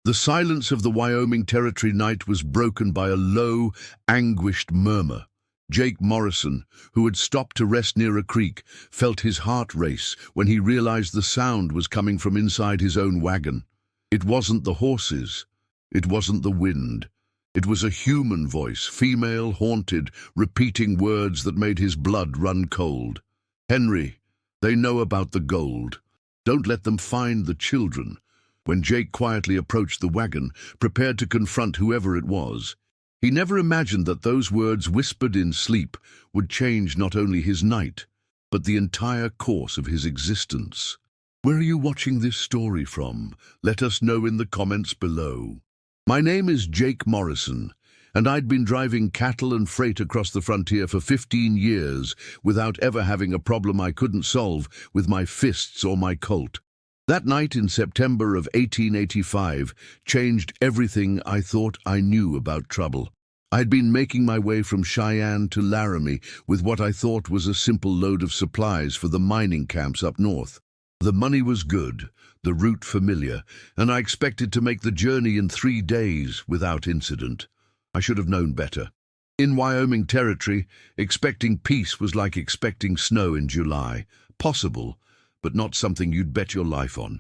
The silence of the Wyoming Territory night was broken by a low, anguished murmur. Jake Morrison, who had stopped to rest near a creek, felt his heart race when he realized the sound was coming from inside his own wagon. It wasn't the horses. It wasn't the wind. It was a human voice, female, haunted, repeating words that made his blood run cold. "Henry, they know about the gold. Don't let them find the children." When Jake quietly approached the wagon, prepared to confront whoever it was, he never imagined that those words whispered in sleep would change not only his night, but the entire course of his existence. Where are you watching this story from? Let us know in the comments below. My name is Jake Morrison, and I'd been driving cattle and freight across the frontier for 15 years without ever having a problem I couldn't solve with my fists or my Colt. That night in September of 1885 changed everything I thought I knew about trouble. I'd been making my way from Cheyenne to Laramie with what I thought was a simple load of supplies for the mining camps up north. The money was good, the route familiar, and I expected to make the journey in 3 days without incident. I should have known better. In Wyoming Territory, expecting peace was like expecting snow in July. Possible, but not something you'd bet your life on.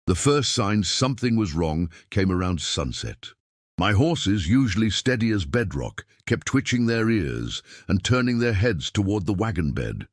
The first sign something was wrong came around sunset. My horses, usually steady as bedrock, kept twitching their ears and turning their heads toward the wagon bed.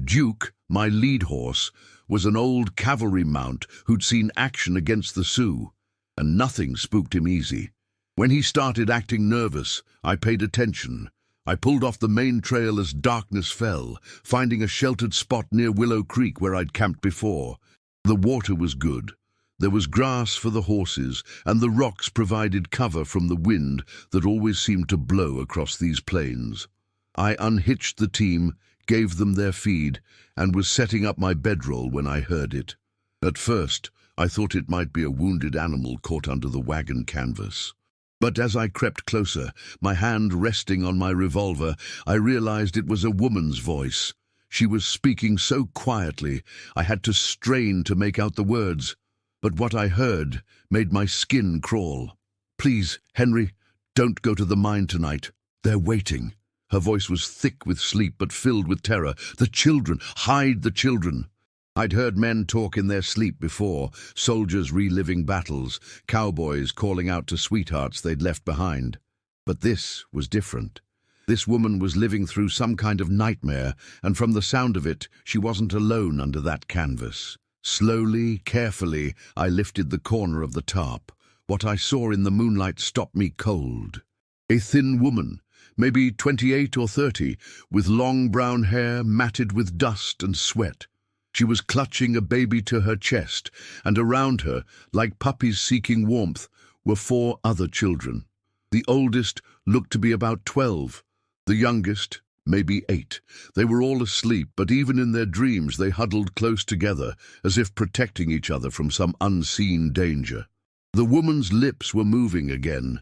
Duke, my lead horse, was an old cavalry mount who'd seen action against the Sioux, and nothing spooked him easy. When he started acting nervous, I paid attention. I pulled off the main trail as darkness fell, finding a sheltered spot near Willow Creek where I'd camped before. The water was good. There was grass for the horses, and the rocks provided cover from the wind that always seemed to blow across these plains. I unhitched the team, gave them their feed, and was setting up my bedroll when I heard it. At first, I thought it might be a wounded animal caught under the wagon canvas. But as I crept closer, my hand resting on my revolver, I realized it was a woman's voice. She was speaking so quietly, I had to strain to make out the words. But what I heard made my skin crawl. "Please, Henry, don't go to the mine tonight. They're waiting." Her voice was thick with sleep but filled with terror. "The children! Hide the children!" I'd heard men talk in their sleep before, soldiers reliving battles, cowboys calling out to sweethearts they'd left behind. But this was different. This woman was living through some kind of nightmare, and from the sound of it, she wasn't alone under that canvas. Slowly, carefully, I lifted the corner of the tarp. What I saw in the moonlight stopped me cold. A thin woman, maybe 28 or 30, with long brown hair matted with dust and sweat. She was clutching a baby to her chest, and around her, like puppies seeking warmth, were 4 other children. The oldest looked to be about 12, the youngest maybe 8. They were all asleep, but even in their dreams they huddled close together, as if protecting each other from some unseen danger. The woman's lips were moving again.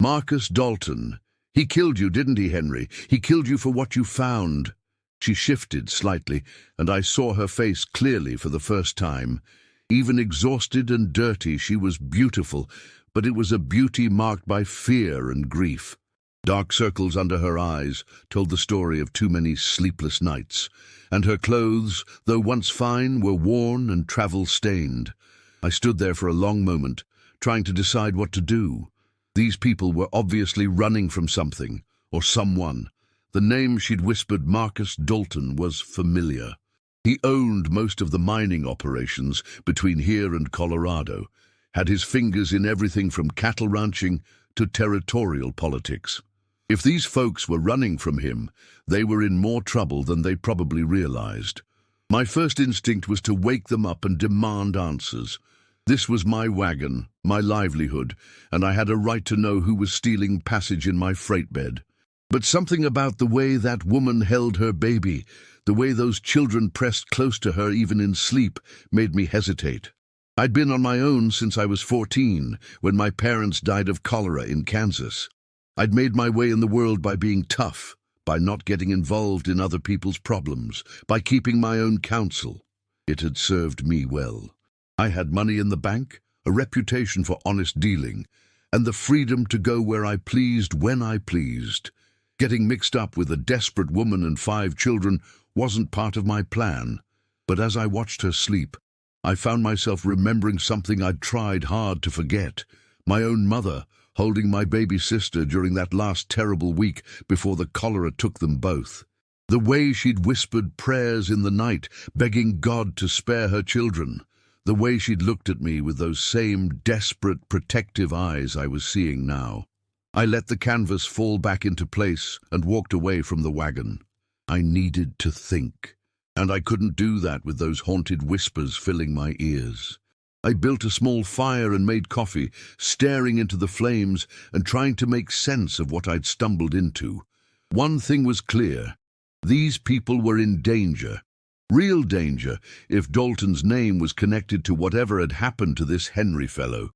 "Marcus Dalton. He killed you, didn't he, Henry? He killed you for what you found." She shifted slightly, and I saw her face clearly for the first time. Even exhausted and dirty, she was beautiful, but it was a beauty marked by fear and grief. Dark circles under her eyes told the story of too many sleepless nights, and her clothes, though once fine, were worn and travel-stained. I stood there for a long moment, trying to decide what to do. These people were obviously running from something, or someone. The name she'd whispered, Marcus Dalton, was familiar. He owned most of the mining operations between here and Colorado, had his fingers in everything from cattle ranching to territorial politics. If these folks were running from him, they were in more trouble than they probably realized. My first instinct was to wake them up and demand answers. This was my wagon, my livelihood, and I had a right to know who was stealing passage in my freight bed. But something about the way that woman held her baby, the way those children pressed close to her even in sleep, made me hesitate. I'd been on my own since I was 14, when my parents died of cholera in Kansas. I'd made my way in the world by being tough, by not getting involved in other people's problems, by keeping my own counsel. It had served me well. I had money in the bank, a reputation for honest dealing, and the freedom to go where I pleased when I pleased. Getting mixed up with a desperate woman and 5 children wasn't part of my plan, but as I watched her sleep, I found myself remembering something I'd tried hard to forget: my own mother, holding my baby sister during that last terrible week before the cholera took them both. The way she'd whispered prayers in the night, begging God to spare her children. The way she'd looked at me with those same desperate, protective eyes I was seeing now. I let the canvas fall back into place and walked away from the wagon. I needed to think, and I couldn't do that with those haunted whispers filling my ears. I built a small fire and made coffee, staring into the flames and trying to make sense of what I'd stumbled into. One thing was clear: these people were in danger. Real danger, if Dalton's name was connected to whatever had happened to this Henry fellow.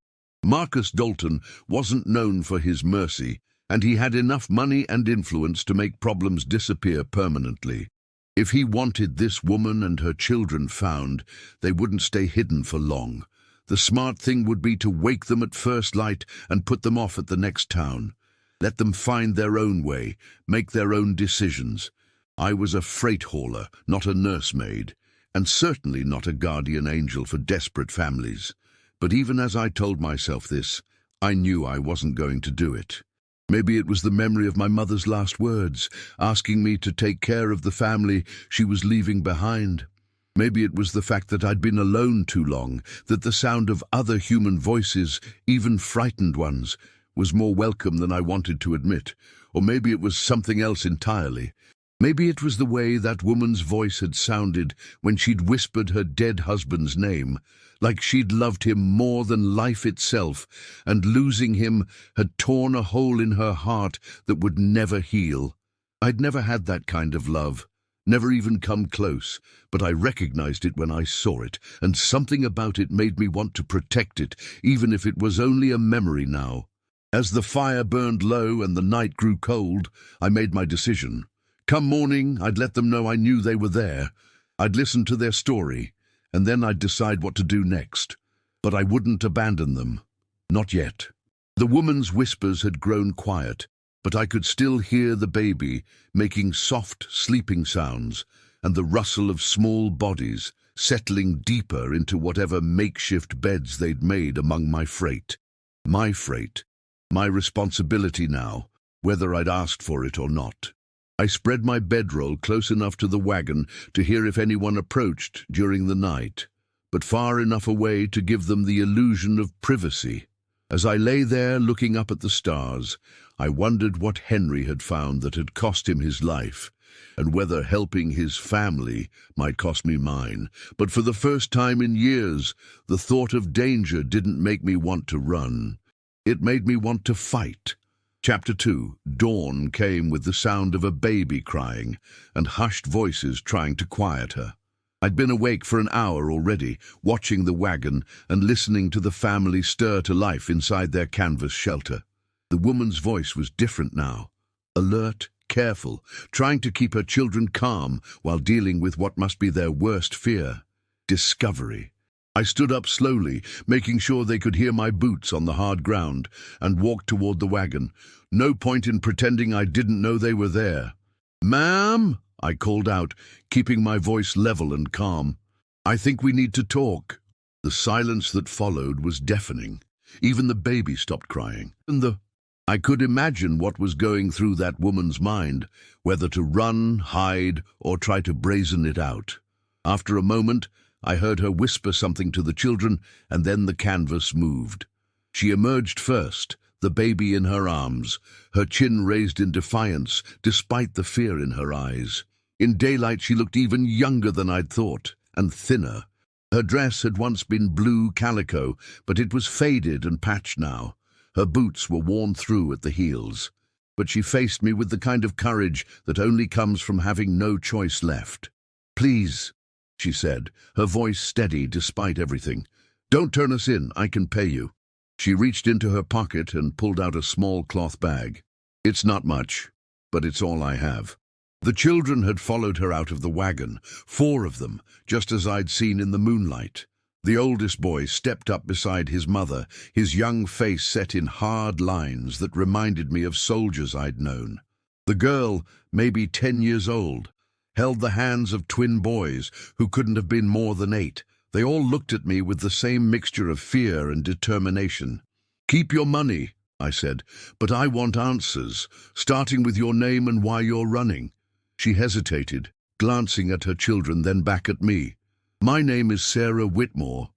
Marcus Dalton wasn't known for his mercy, and he had enough money and influence to make problems disappear permanently. If he wanted this woman and her children found, they wouldn't stay hidden for long. The smart thing would be to wake them at first light and put them off at the next town. Let them find their own way, make their own decisions. I was a freight hauler, not a nursemaid, and certainly not a guardian angel for desperate families. But even as I told myself this, I knew I wasn't going to do it. Maybe it was the memory of my mother's last words, asking me to take care of the family she was leaving behind. Maybe it was the fact that I'd been alone too long, that the sound of other human voices, even frightened ones, was more welcome than I wanted to admit. Or maybe it was something else entirely. Maybe it was the way that woman's voice had sounded when she'd whispered her dead husband's name, like she'd loved him more than life itself, and losing him had torn a hole in her heart that would never heal. I'd never had that kind of love, never even come close, but I recognized it when I saw it, and something about it made me want to protect it, even if it was only a memory now. As the fire burned low and the night grew cold, I made my decision. Come morning, I'd let them know I knew they were there. I'd listen to their story, and then I'd decide what to do next. But I wouldn't abandon them. Not yet. The woman's whispers had grown quiet, but I could still hear the baby making soft, sleeping sounds, and the rustle of small bodies settling deeper into whatever makeshift beds they'd made among my freight. My freight. My responsibility now, whether I'd asked for it or not. I spread my bedroll close enough to the wagon to hear if anyone approached during the night, but far enough away to give them the illusion of privacy. As I lay there looking up at the stars, I wondered what Henry had found that had cost him his life, and whether helping his family might cost me mine. But for the first time in years, the thought of danger didn't make me want to run. It made me want to fight. Chapter 2. Dawn came with the sound of a baby crying and hushed voices trying to quiet her. I'd been awake for an hour already, watching the wagon and listening to the family stir to life inside their canvas shelter. The woman's voice was different now, alert, careful, trying to keep her children calm while dealing with what must be their worst fear: discovery. I stood up slowly, making sure they could hear my boots on the hard ground, and walked toward the wagon. No point in pretending I didn't know they were there. "Ma'am," I called out, keeping my voice level and calm. "I think we need to talk." The silence that followed was deafening. Even the baby stopped crying. I could imagine what was going through that woman's mind, whether to run, hide, or try to brazen it out. After a moment, I heard her whisper something to the children, and then the canvas moved. She emerged first, the baby in her arms, her chin raised in defiance, despite the fear in her eyes. In daylight she looked even younger than I'd thought, and thinner. Her dress had once been blue calico, but it was faded and patched now. Her boots were worn through at the heels. But she faced me with the kind of courage that only comes from having no choice left. "Please," she said, her voice steady despite everything. "Don't turn us in, I can pay you." She reached into her pocket and pulled out a small cloth bag. "It's not much, but it's all I have." The children had followed her out of the wagon, 4 of them, just as I'd seen in the moonlight. The oldest boy stepped up beside his mother, his young face set in hard lines that reminded me of soldiers I'd known. The girl, maybe 10 years old, held the hands of twin boys who couldn't have been more than 8. They all looked at me with the same mixture of fear and determination. "Keep your money," I said, "but I want answers, starting with your name and why you're running." She hesitated, glancing at her children, then back at me. "My name is Sarah Whitmore.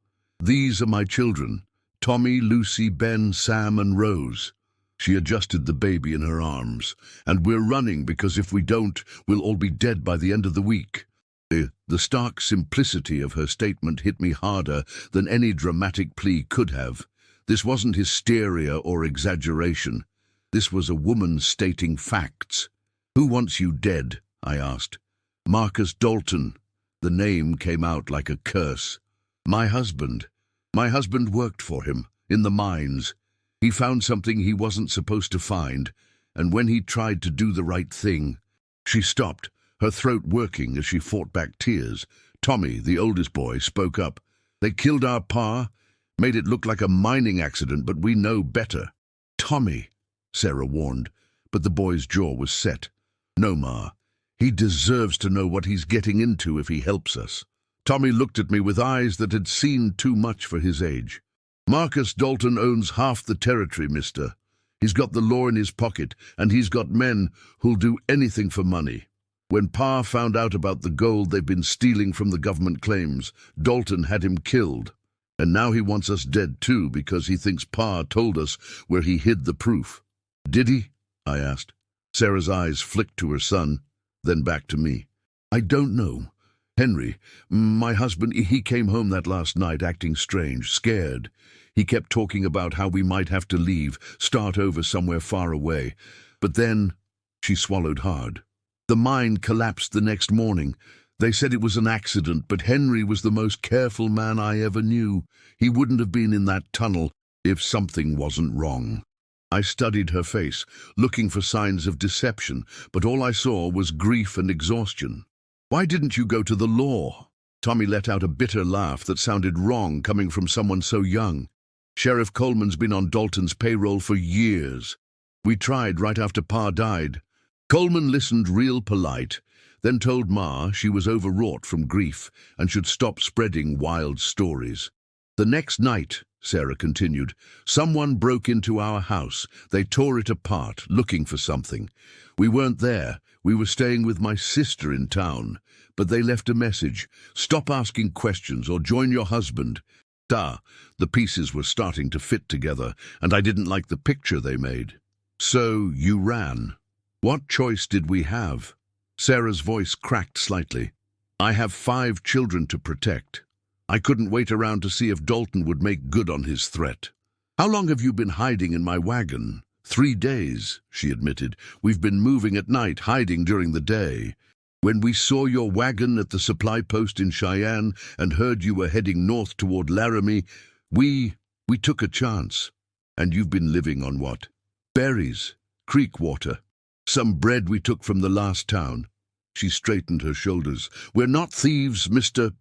These are my children, Tommy, Lucy, Ben, Sam, and Rose." She adjusted the baby in her arms. "And we're running because if we don't, we'll all be dead by the end of the week." The stark simplicity of her statement hit me harder than any dramatic plea could have. This wasn't hysteria or exaggeration. This was a woman stating facts. "Who wants you dead?" I asked. "Marcus Dalton." The name came out like a curse. My husband. My husband worked for him, in the mines. He found something he wasn't supposed to find, and when he tried to do the right thing..." She stopped, her throat working as she fought back tears. Tommy, the oldest boy, spoke up. "They killed our pa, made it look like a mining accident, but we know better." "Tommy," Sarah warned, but the boy's jaw was set. "No, Ma. He deserves to know what he's getting into if he helps us." Tommy looked at me with eyes that had seen too much for his age. "Marcus Dalton owns half the territory, mister. He's got the law in his pocket, and he's got men who'll do anything for money. When Pa found out about the gold they've been stealing from the government claims, Dalton had him killed. And now he wants us dead too because he thinks Pa told us where he hid the proof." "Did he?" I asked. Sarah's eyes flicked to her son, then back to me. "I don't know. Henry, my husband, he came home that last night acting strange, scared. He kept talking about how we might have to leave, start over somewhere far away. But then..." She swallowed hard. "The mine collapsed the next morning. They said it was an accident, but Henry was the most careful man I ever knew. He wouldn't have been in that tunnel if something wasn't wrong." I studied her face, looking for signs of deception, but all I saw was grief and exhaustion. "Why didn't you go to the law?" Tommy let out a bitter laugh that sounded wrong coming from someone so young. "Sheriff Coleman's been on Dalton's payroll for years. We tried right after Pa died. Coleman listened real polite, then told Ma she was overwrought from grief and should stop spreading wild stories. The next night," Sarah continued, "someone broke into our house. They tore it apart, looking for something. We weren't there. We were staying with my sister in town. But they left a message. Stop asking questions or join your husband." The pieces were starting to fit together, and I didn't like the picture they made. "So you ran. What choice did we have?" Sarah's voice cracked slightly. "I have 5 children to protect. I couldn't wait around to see if Dalton would make good on his threat." "How long have you been hiding in my wagon?" 3 days, she admitted. "We've been moving at night, hiding during the day. When we saw your wagon at the supply post in Cheyenne and heard you were heading north toward Laramie, we took a chance. And you've been living on what? Berries, creek water, some bread we took from the last town." She straightened her shoulders. "We're not thieves, Mr.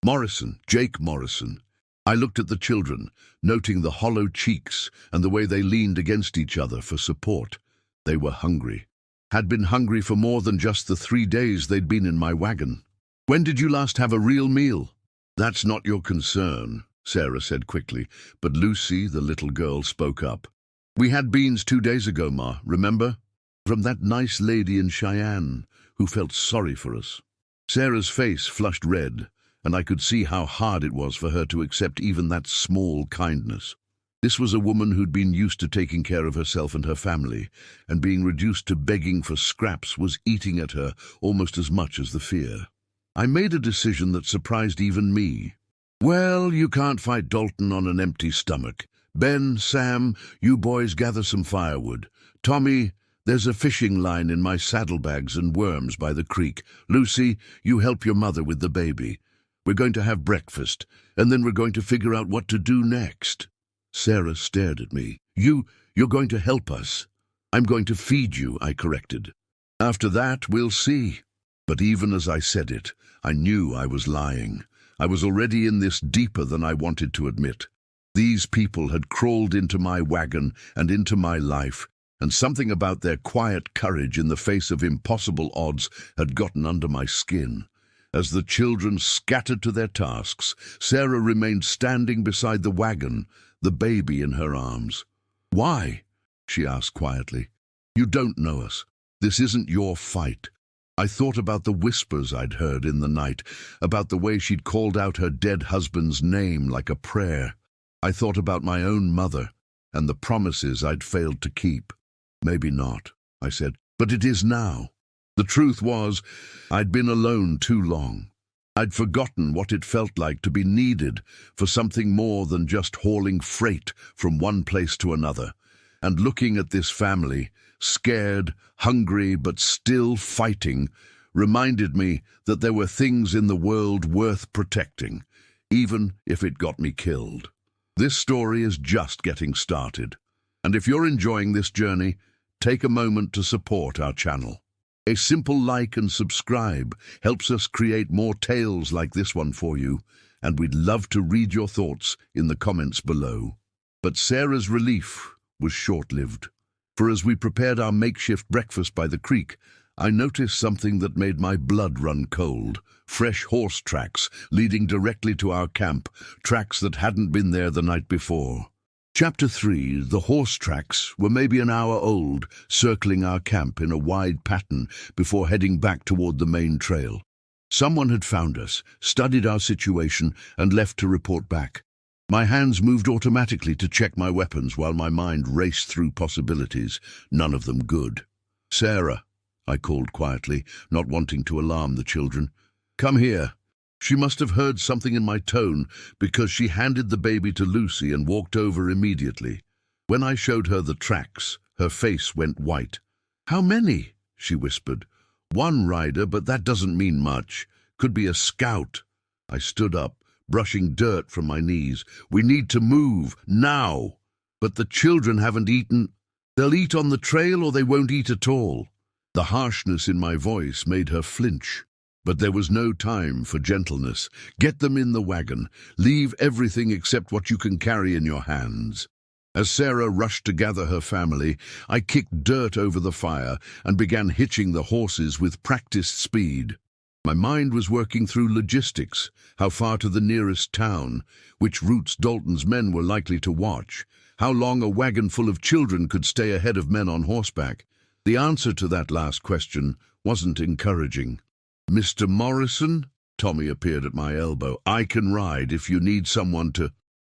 Morrison, Jake Morrison." I looked at the children, noting the hollow cheeks and the way they leaned against each other for support. They were hungry. Had been hungry for more than just the 3 days they'd been in my wagon. "When did you last have a real meal?" "That's not your concern," Sarah said quickly, but Lucy, the little girl, spoke up. "We had beans 2 days ago, Ma, remember? From that nice lady in Cheyenne who felt sorry for us." Sarah's face flushed red, and I could see how hard it was for her to accept even that small kindness. This was a woman who'd been used to taking care of herself and her family, and being reduced to begging for scraps was eating at her almost as much as the fear. I made a decision that surprised even me. "Well, you can't fight Dalton on an empty stomach. Ben, Sam, you boys gather some firewood. Tommy, there's a fishing line in my saddlebags and worms by the creek. Lucy, you help your mother with the baby. We're going to have breakfast, and then we're going to figure out what to do next." Sarah stared at me. You're going to help us." "I'm going to feed you," I corrected. "After that, we'll see." But even as I said it, I knew I was lying. I was already in this deeper than I wanted to admit. These people had crawled into my wagon and into my life, and something about their quiet courage in the face of impossible odds had gotten under my skin. As the children scattered to their tasks, Sarah remained standing beside the wagon, the baby in her arms. "Why?" she asked quietly. "You don't know us. This isn't your fight." I thought about the whispers I'd heard in the night, about the way she'd called out her dead husband's name like a prayer. I thought about my own mother and the promises I'd failed to keep. "Maybe not," I said, "but it is now." The truth was, I'd been alone too long. I'd forgotten what it felt like to be needed for something more than just hauling freight from one place to another. And looking at this family, scared, hungry, but still fighting, reminded me that there were things in the world worth protecting, even if it got me killed. This story is just getting started. And if you're enjoying this journey, take a moment to support our channel. A simple like and subscribe helps us create more tales like this one for you, and we'd love to read your thoughts in the comments below. But Sarah's relief was short-lived, for as we prepared our makeshift breakfast by the creek, I noticed something that made my blood run cold. Fresh horse tracks leading directly to our camp, tracks that hadn't been there the night before. Chapter 3, the horse tracks were maybe an hour old, circling our camp in a wide pattern before heading back toward the main trail. Someone had found us, studied our situation, and left to report back. My hands moved automatically to check my weapons while my mind raced through possibilities, none of them good. "Sarah," I called quietly, not wanting to alarm the children. "Come here." She must have heard something in my tone, because she handed the baby to Lucy and walked over immediately. When I showed her the tracks, her face went white. "How many?" she whispered. "One rider, but that doesn't mean much. Could be a scout." I stood up, brushing dirt from my knees. "We need to move, now." "But the children haven't eaten." "They'll eat on the trail or they won't eat at all." The harshness in my voice made her flinch. But there was no time for gentleness. "Get them in the wagon. Leave everything except what you can carry in your hands." As Sarah rushed to gather her family, I kicked dirt over the fire and began hitching the horses with practiced speed. My mind was working through logistics, how far to the nearest town, which routes Dalton's men were likely to watch, how long a wagon full of children could stay ahead of men on horseback. The answer to that last question wasn't encouraging. "Mr. Morrison?" Tommy appeared at my elbow. "I can ride if you need someone to—"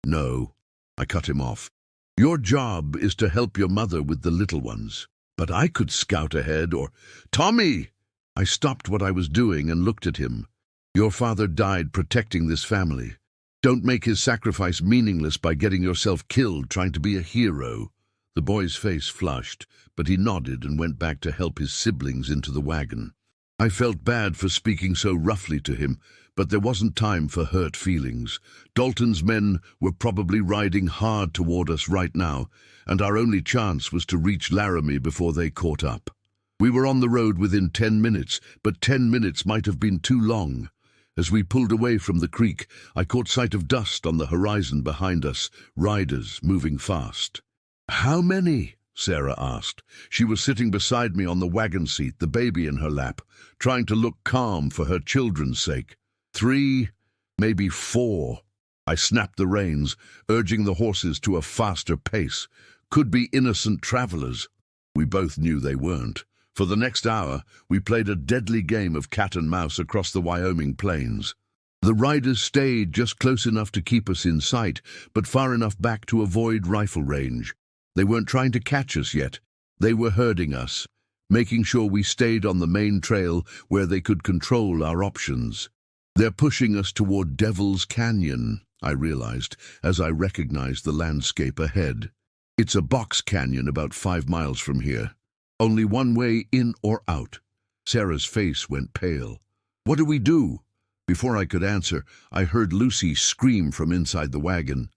"No," I cut him off. "Your job is to help your mother with the little ones. But I could scout ahead or—" "Tommy!" I stopped what I was doing and looked at him. "Your father died protecting this family. Don't make his sacrifice meaningless by getting yourself killed trying to be a hero." The boy's face flushed, but he nodded and went back to help his siblings into the wagon. I felt bad for speaking so roughly to him, but there wasn't time for hurt feelings. Dalton's men were probably riding hard toward us right now, and our only chance was to reach Laramie before they caught up. We were on the road within 10 minutes, but 10 minutes might have been too long. As we pulled away from the creek, I caught sight of dust on the horizon behind us, riders moving fast. "How many?" Sarah asked. She was sitting beside me on the wagon seat, the baby in her lap, trying to look calm for her children's sake. 3, maybe 4. I snapped the reins, urging the horses to a faster pace. Could be innocent travelers. We both knew they weren't. For the next hour, we played a deadly game of cat and mouse across the Wyoming plains. The riders stayed just close enough to keep us in sight, but far enough back to avoid rifle range. They weren't trying to catch us yet. They were herding us, making sure we stayed on the main trail where they could control our options. "They're pushing us toward Devil's Canyon," I realized as I recognized the landscape ahead. It's a box canyon about 5 miles from here. Only one way in or out. Sarah's face went pale. "What do we do?" Before I could answer, I heard Lucy scream from inside the wagon.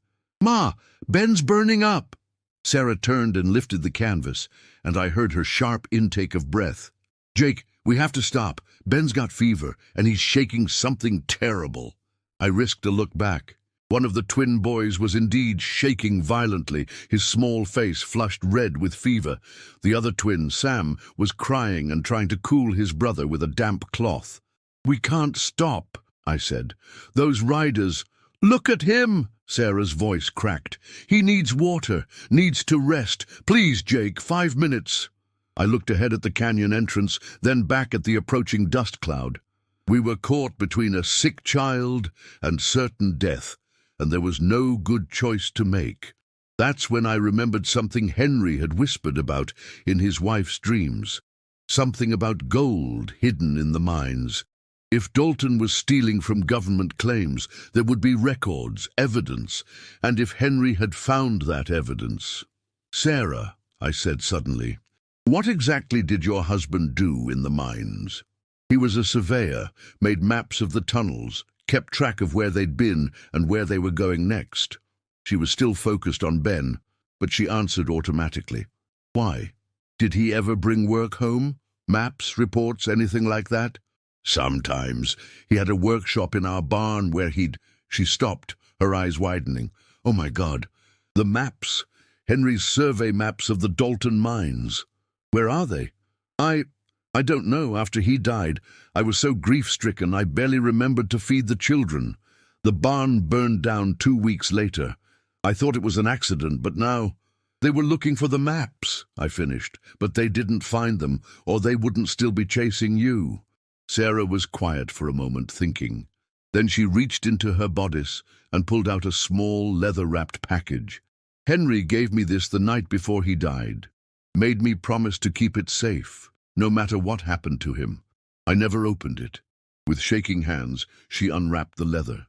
"Ma, Ben's burning up!" Sarah turned and lifted the canvas, and I heard her sharp intake of breath. "Jake, we have to stop. Ben's got fever, and he's shaking something terrible." I risked a look back. One of the twin boys was indeed shaking violently, his small face flushed red with fever. The other twin, Sam, was crying and trying to cool his brother with a damp cloth. "We can't stop," I said. "Those riders—" "Look at him!" Sarah's voice cracked. "He needs water, needs to rest. Please, Jake, 5 minutes." I looked ahead at the canyon entrance, then back at the approaching dust cloud. We were caught between a sick child and certain death, and there was no good choice to make. That's when I remembered something Henry had whispered about in his wife's dreams. Something about gold hidden in the mines. If Dalton was stealing from government claims, there would be records, evidence, and if Henry had found that evidence— "Sarah," I said suddenly, "what exactly did your husband do in the mines?" "He was a surveyor, made maps of the tunnels, kept track of where they'd been and where they were going next." She was still focused on Ben, but she answered automatically. "Why? Did he ever bring work home? Maps, reports, anything like that?" "Sometimes. He had a workshop in our barn where he'd—" She stopped, her eyes widening. "Oh my God. The maps. Henry's survey maps of the Dalton mines. Where are they?" I don't know. After he died, I was so grief-stricken I barely remembered to feed the children. The barn burned down 2 weeks later. I thought it was an accident, but now— "They were looking for the maps," I finished, "but they didn't find them, or they wouldn't still be chasing you." Sarah was quiet for a moment, thinking. Then she reached into her bodice and pulled out a small, leather-wrapped package. "Henry gave me this the night before he died. Made me promise to keep it safe, no matter what happened to him. I never opened it." With shaking hands, she unwrapped the leather.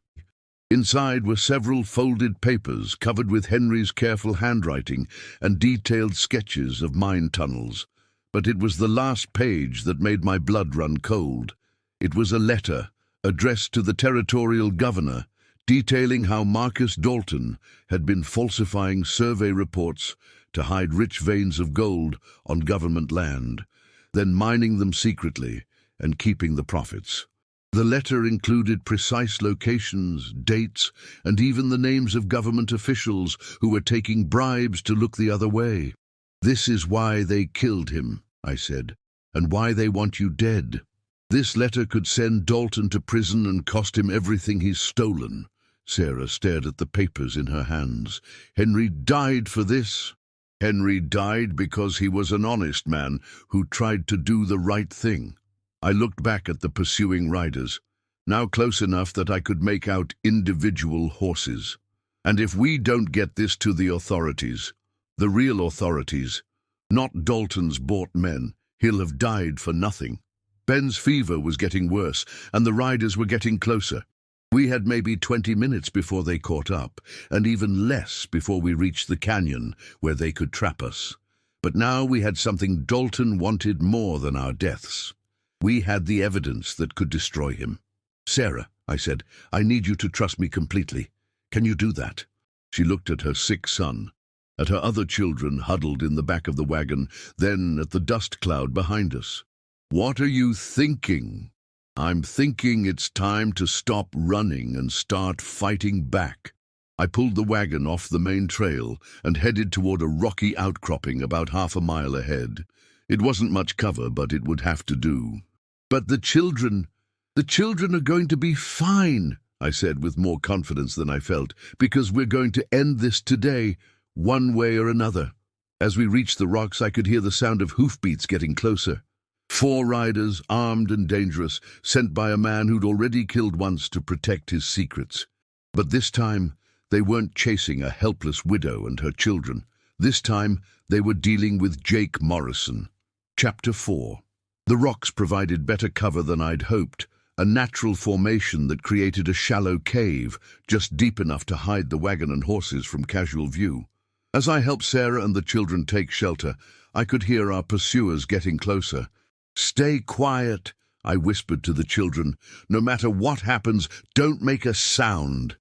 Inside were several folded papers covered with Henry's careful handwriting and detailed sketches of mine tunnels. But it was the last page that made my blood run cold. It was a letter addressed to the territorial governor, detailing how Marcus Dalton had been falsifying survey reports to hide rich veins of gold on government land, then mining them secretly and keeping the profits. The letter included precise locations, dates, and even the names of government officials who were taking bribes to look the other way. "This is why they killed him," I said, "and why they want you dead. This letter could send Dalton to prison and cost him everything he's stolen." Sarah stared at the papers in her hands. "Henry died for this." "Henry died because he was an honest man who tried to do the right thing." I looked back at the pursuing riders, now close enough that I could make out individual horses. "And if we don't get this to the authorities, the real authorities, not Dalton's bought men, he'll have died for nothing." Ben's fever was getting worse, and the riders were getting closer. We had maybe 20 minutes before they caught up, and even less before we reached the canyon where they could trap us. But now we had something Dalton wanted more than our deaths. We had the evidence that could destroy him. "Sarah," I said, "I need you to trust me completely. Can you do that?" She looked at her sick son, at her other children huddled in the back of the wagon, then at the dust cloud behind us. "What are you thinking?" "I'm thinking it's time to stop running and start fighting back." I pulled the wagon off the main trail and headed toward a rocky outcropping about half a mile ahead. It wasn't much cover, but it would have to do. "But the children are going to be fine," I said with more confidence than I felt, "because we're going to end this today, one way or another." As we reached the rocks, I could hear the sound of hoofbeats getting closer. 4 riders, armed and dangerous, sent by a man who'd already killed once to protect his secrets. But this time, they weren't chasing a helpless widow and her children. This time, they were dealing with Jake Morrison. Chapter 4. The rocks provided better cover than I'd hoped, a natural formation that created a shallow cave, just deep enough to hide the wagon and horses from casual view. As I helped Sarah and the children take shelter, I could hear our pursuers getting closer. "Stay quiet," I whispered to the children. "No matter what happens, don't make a sound."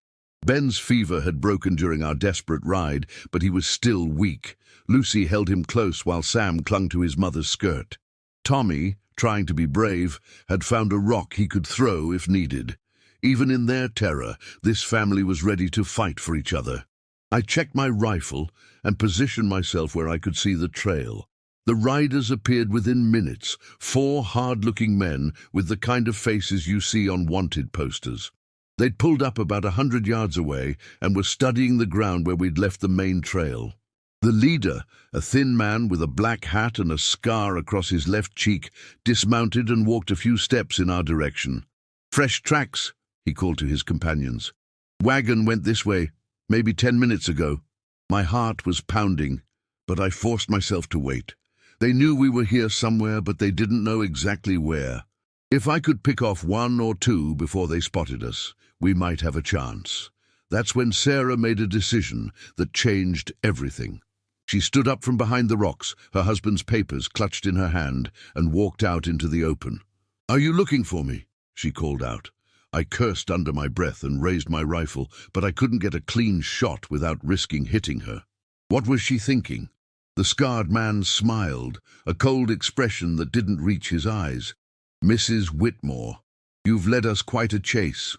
Ben's fever had broken during our desperate ride, but he was still weak. Lucy held him close while Sam clung to his mother's skirt. Tommy, trying to be brave, had found a rock he could throw if needed. Even in their terror, this family was ready to fight for each other. I checked my rifle and positioned myself where I could see the trail. The riders appeared within minutes, 4 hard-looking men with the kind of faces you see on wanted posters. They'd pulled up about 100 yards away and were studying the ground where we'd left the main trail. The leader, a thin man with a black hat and a scar across his left cheek, dismounted and walked a few steps in our direction. "Fresh tracks," he called to his companions. "Wagon went this way, maybe 10 minutes ago." My heart was pounding, but I forced myself to wait. They knew we were here somewhere, but they didn't know exactly where. If I could pick off 1 or 2 before they spotted us, we might have a chance. That's when Sarah made a decision that changed everything. She stood up from behind the rocks, her husband's papers clutched in her hand, and walked out into the open. "Are you looking for me?" she called out. I cursed under my breath and raised my rifle, but I couldn't get a clean shot without risking hitting her. What was she thinking? The scarred man smiled, a cold expression that didn't reach his eyes. "Mrs. Whitmore, you've led us quite a chase."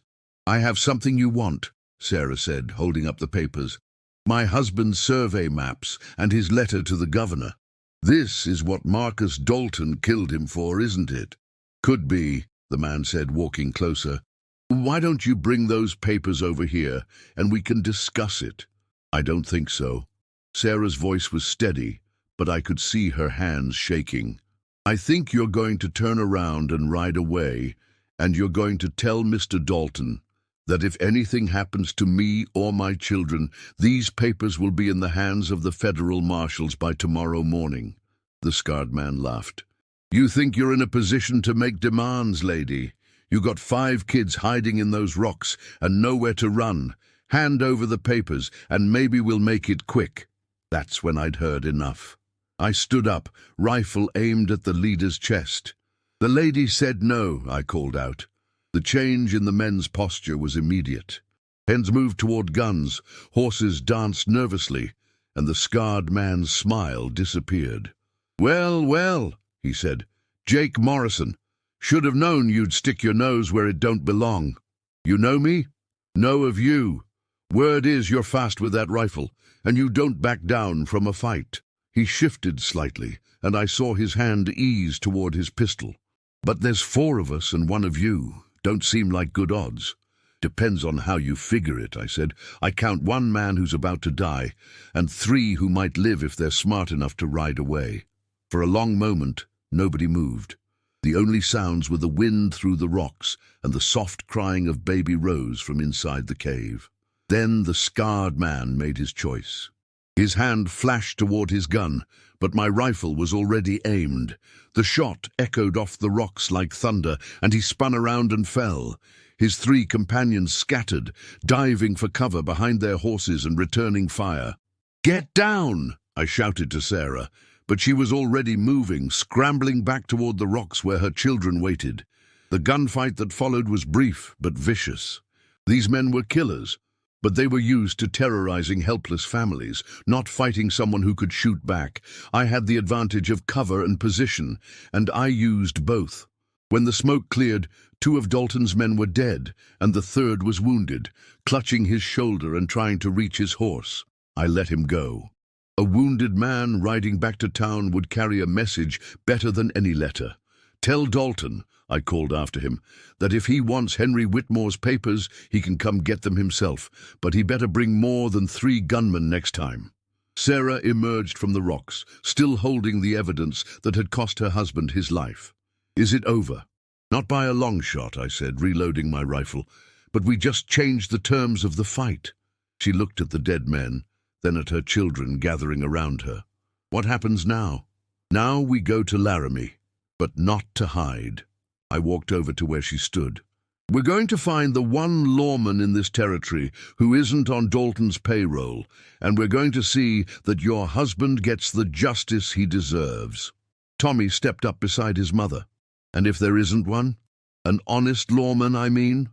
"I have something you want," Sarah said, holding up the papers. "My husband's survey maps and his letter to the governor. This is what Marcus Dalton killed him for, isn't it?" "Could be," the man said, walking closer. "Why don't you bring those papers over here and we can discuss it?" "I don't think so." Sarah's voice was steady, but I could see her hands shaking. "I think you're going to turn around and ride away, and you're going to tell Mr. Dalton that if anything happens to me or my children, these papers will be in the hands of the federal marshals by tomorrow morning." The scarred man laughed. "You think you're in a position to make demands, lady? You got 5 kids hiding in those rocks and nowhere to run. Hand over the papers and maybe we'll make it quick." That's when I'd heard enough. I stood up, rifle aimed at the leader's chest. "The lady said no," I called out. The change in the men's posture was immediate. Heads moved toward guns, horses danced nervously, and the scarred man's smile disappeared. "Well, well," he said. "Jake Morrison. Should have known you'd stick your nose where it don't belong. You know me?" "Know of you. Word is you're fast with that rifle, and you don't back down from a fight." He shifted slightly, and I saw his hand ease toward his pistol. "But there's 4 of us and 1 of you. Don't seem like good odds." "Depends on how you figure it," I said. "I count 1 man who's about to die, and 3 who might live if they're smart enough to ride away." For a long moment, nobody moved. The only sounds were the wind through the rocks and the soft crying of baby Rose from inside the cave. Then the scarred man made his choice. His hand flashed toward his gun, but my rifle was already aimed. The shot echoed off the rocks like thunder, and he spun around and fell. His 3 companions scattered, diving for cover behind their horses and returning fire. "Get down!" I shouted to Sarah, but she was already moving, scrambling back toward the rocks where her children waited. The gunfight that followed was brief but vicious. These men were killers, but they were used to terrorizing helpless families, not fighting someone who could shoot back. I had the advantage of cover and position, and I used both. When the smoke cleared, 2 of Dalton's men were dead, and the 3rd was wounded, clutching his shoulder and trying to reach his horse. I let him go. A wounded man riding back to town would carry a message better than any letter. "Tell Dalton," I called after him, "that if he wants Henry Whitmore's papers, he can come get them himself, but he better bring more than 3 gunmen next time." Sarah emerged from the rocks, still holding the evidence that had cost her husband his life. "Is it over?" "Not by a long shot," I said, reloading my rifle, "but we just changed the terms of the fight." She looked at the dead men, then at her children gathering around her. "What happens now?" "Now we go to Laramie, but not to hide." I walked over to where she stood. "We're going to find the 1 lawman in this territory who isn't on Dalton's payroll, and we're going to see that your husband gets the justice he deserves." Tommy stepped up beside his mother. "And if there isn't one? An honest lawman, I mean?"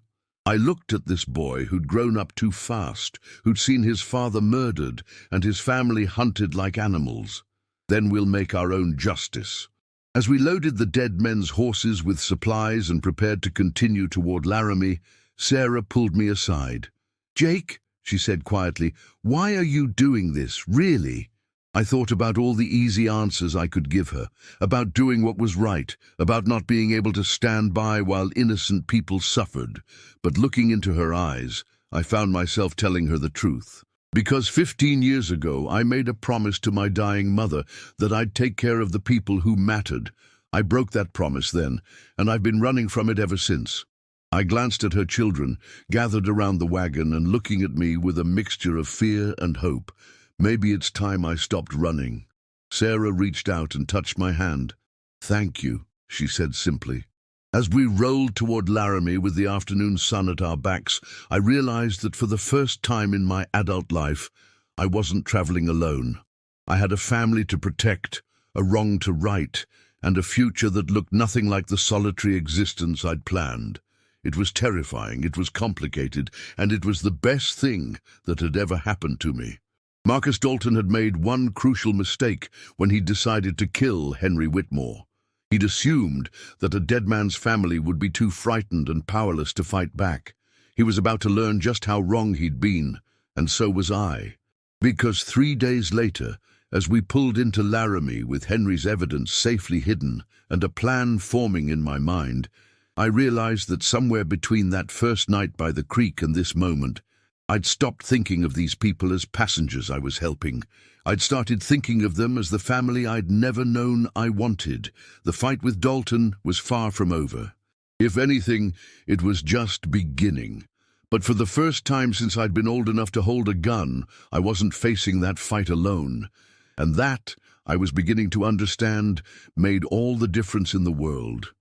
I looked at this boy who'd grown up too fast, who'd seen his father murdered and his family hunted like animals. "Then we'll make our own justice." As we loaded the dead men's horses with supplies and prepared to continue toward Laramie, Sarah pulled me aside. "Jake," she said quietly, "why are you doing this, really?" I thought about all the easy answers I could give her, about doing what was right, about not being able to stand by while innocent people suffered. But looking into her eyes, I found myself telling her the truth. Because 15 years ago, I made a promise to my dying mother that I'd take care of the people who mattered. I broke that promise then, and I've been running from it ever since. I glanced at her children, gathered around the wagon and looking at me with a mixture of fear and hope. Maybe it's time I stopped running. Sarah reached out and touched my hand. "Thank you," she said simply. As we rolled toward Laramie with the afternoon sun at our backs, I realized that for the first time in my adult life, I wasn't traveling alone. I had a family to protect, a wrong to right, and a future that looked nothing like the solitary existence I'd planned. It was terrifying, it was complicated, and it was the best thing that had ever happened to me. Marcus Dalton had made one crucial mistake when he decided to kill Henry Whitmore. He'd assumed that a dead man's family would be too frightened and powerless to fight back. He was about to learn just how wrong he'd been, and so was I. Because 3 days later, as we pulled into Laramie with Henry's evidence safely hidden and a plan forming in my mind, I realized that somewhere between that first night by the creek and this moment, I'd stopped thinking of these people as passengers I was helping. I'd started thinking of them as the family I'd never known I wanted. The fight with Dalton was far from over. If anything, it was just beginning. But for the first time since I'd been old enough to hold a gun, I wasn't facing that fight alone. And that, I was beginning to understand, made all the difference in the world.